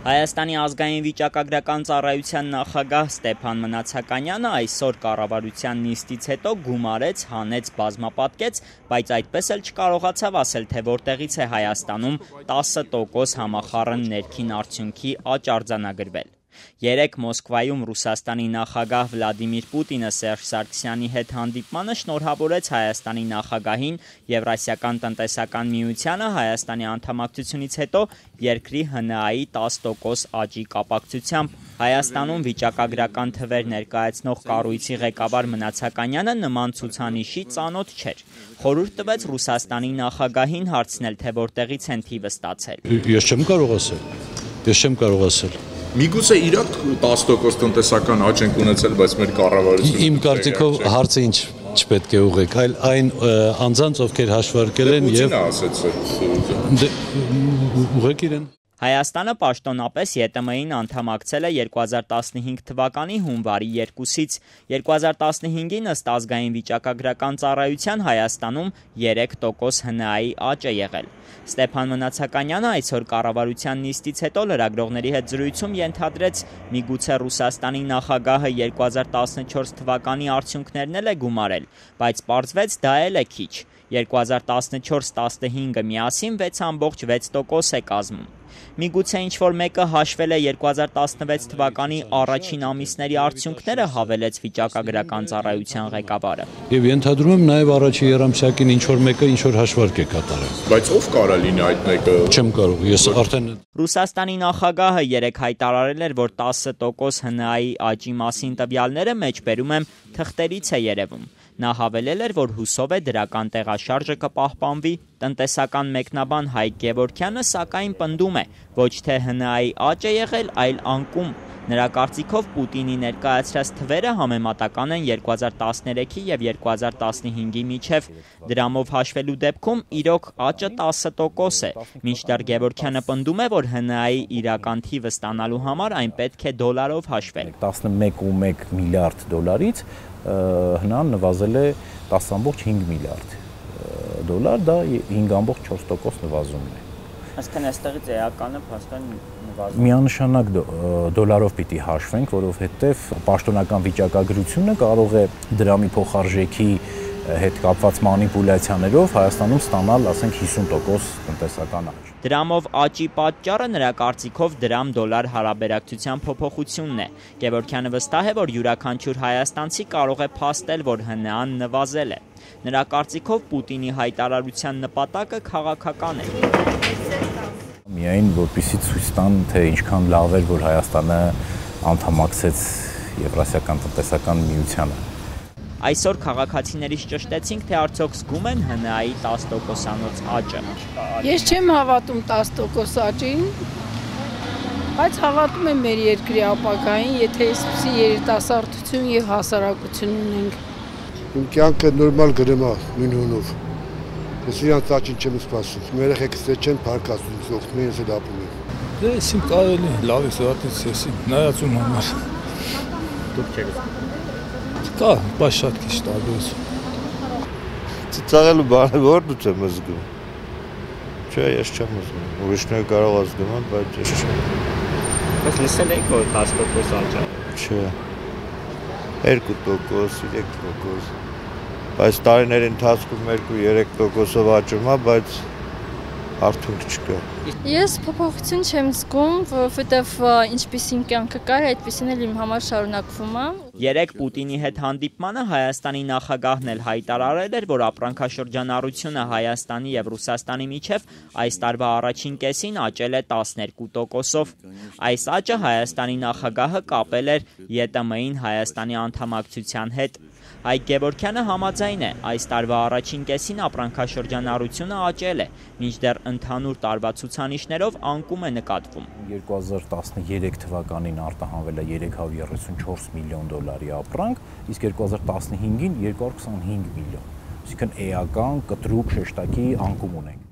Հայաստանի ազգային վիճակագրական ծառայության նախագահ Ստեփան Մնացականյանը այսօր կառավարության նիստից հետո գումարեց, հանեց, բազմապատկեց, բայց այդպես էլ չկարողացավ ասել, թե որտեղից է Հայաստանում 10% համախառն ներքին արդյունքի աճ արձանագրվել։ Երեկ Մոսկվայում Ռուսաստանի նախագահ Վլադիմիր Պուտինը Սերժ Սարգսյանի հետ հանդիպմանը շնորհավորեց Հայաստանի նախագահին Եվրասիական տնտեսական միությանը Հայաստանի անդամակցությունից հետո երկրի ՀՆԱ-ի 10% աճի կապակցությամբ։ Հայաստանում վիճակագրական թվեր ներկայացնող կառույցի ղեկավար Մնացականյանը նման ցուցանիշի ծանոթ չէր։ Խորհուրդ տվեց Ռուսաստանի նախագահին հարցնել, թե որտեղից են թիվը ստացել։ Ես չեմ կարող ասել։ Միգուցե իրոք 10% տնտեսական աճ ենք ունեցել, բայց մեր կառավարությունը Իմ կարծիքով հարցը ինչ չպետք է ուղղեք, այլ այն անձանց, ովքեր հաշվարկել են եւ ուղղեք իրեն։ Հայաստանը պաշտոնապես ԵՏՄ-ին անդամակցել է 2015 թվականի հունվարի 2-ից։ 2015-ին ըստ ազգային վիճակագրական ծառայության Հայաստանում 3% ՀՆԱ-ի աճ է եղել։ Ստեփան Մնացականյանը այսօր կառավարության նիստից հետո լրագրողների հետ զրույցում ենթադրեց, միգուցե Ռուսաստանի նախագահը 2014 թվականի արդյունքներն էլ է գումարել, բայց պարզվեց դա էլ է քիչ։ 2014-15-ը միասին 6.6% է կազմում։ Միգուցե ինչ-որ մեկը հաշվել է 2016 թվականի առաջին ամիսների արդյունքները, հավելեց վիճակագրական ծառայության ղեկավարը։ Եվ ենթադրում եմ նաև առաջի երամսյակին ինչ-որ մեկը ինչ-որ հաշվարկ է կատարել։ Բայց ով կարա լինի այդ մեկը։ Չեմ կարող, ես արդեն Ռուսաստանի նախագահը երեկ հայտարարել էր, որ 10% ՀՆԱ-ի աճի մասին տվյալները մեջբերում եմ թղթերից է երևում։ Նա հավելել էր, որ հուսով է դրական տեղաշարժը կպահպանվի։ Տնտեսական մեկնաբան Հայկ Գևորգյանը սակայն պնդում է, ոչ թե ՀՆԱ-ի աճ է եղել, այլ անկում։ Նրա կարծիքով Պուտինի ներկայացրած թվերը համեմատական են 2013-ի եւ 2015-ի միջև։ Դրամով հաշվելու դեպքում իրոք աճը 10% է։ Մինչդեռ Գևորգյանը պնդում է, որ ՀՆԱ-ի իրական թիվը ստանալու համար այն պետք է դոլարով հաշվել։ 11.1 միլիարդ դոլարից ՀՆԱ-ն նվազել է 10.5 միլիարդ դոլար, դա 5.4% նվազումն է։ Այսինքն այստեղից էականը փաստորեն նվազում է։ Միանշանակ դոլարով պիտի հաշվենք, որովհետև պաշտոնական վիճակագրությունը կարող է դրամի փոխարժեքի հետ կապված մանիպուլյացիաներով Հայաստանում ստանալ, ասենք 50% տնտեսական աճ։ Դրամով աճի պատճառը նրա կարծիքով դրամ-դոլար հարաբերակցության փոփոխությունն է։ Գևորգյանը վստահ է, որ յուրաքանչյուր հայաստանցի կարող է փաստել, որ ՀՆԱ-ն նվազել է։ Նրա կարծիքով Պուտինի հայտարարության նպատակը քաղաքական է։ Միայն որպեսզի ցույց տան, թե ինչքան լավ էր, որ Հայաստանը անդամակցեց Եվրասիական տնտեսական միությանը։ Այսօր քաղաքացիներից ճշտեցինք, թե արդյոք զգում են ՀՆԱ-ի 10%-անոց աճը։ Ես չեմ հավատում 10% աճին, բայց հավատում եմ մեր երկրի ապագային, եթե այսպիսի երիտասարդություն եւ հասարակություն ունենք։ Իմ կյանքը նորմալ գրում է նույն հունով։ Ես իրանց աճին չեմ սպասում։ Մեր երեխեքս չեն փառքացնում, օգնում են, ես էլ ապրում եմ։ Դե իմ կարելի, լավ է սրատից ես նայածում համար։ Դուք չեք զգում։ Կա, բայց շատ քիչ տարբերություն։ Ծիծաղելու բանը որն եմ զգում։ Չէ, ես չեմ զգում։ Ուրիշները կարող ազգում են, բայց ես չեմ։ Բայց լսել եք, որ 10% աճ է։ Չէ։ 2%, 3%։ Բայց տարիների ընթացքում 2-3%-ով աճում է, բայց արդյունք չկա։ Ես փոփոխություն չեմ զգում, որովհետև ինչպիսին կյանքը կար, այդպիսին էլ իմ համար շարունակվում է։ Երեկ Պուտինի հետ հանդիպմանը Հայաստանի նախագահն էլ հայտարարել էր, որ ապրանքաշրջանառությունը Հայաստանի եւ Ռուսաստանի միջև այս տարվա առաջին կեսին աճել է 12%-ով։ Այս աճը Հայաստանի նախագահը կապել էր ԵՏՄ-ին Հայաստանի անդամակցության հետ։ Հայկ Գևորգյանը համաձայն է, այս տարվա առաջին կեսին ապրանքաշրջանառությունը աճել է, մինչդեռ ընդհանուր տարվա ցուցանիշներով անկում է նկատվում։ 2013 թվականին արտահանվել է 334 միլիոն դոլարի ապրանք, իսկ 2015-ին 225 միլիոն։ Այսինքն էական կտրուկ շեշտակի անկում ունենք։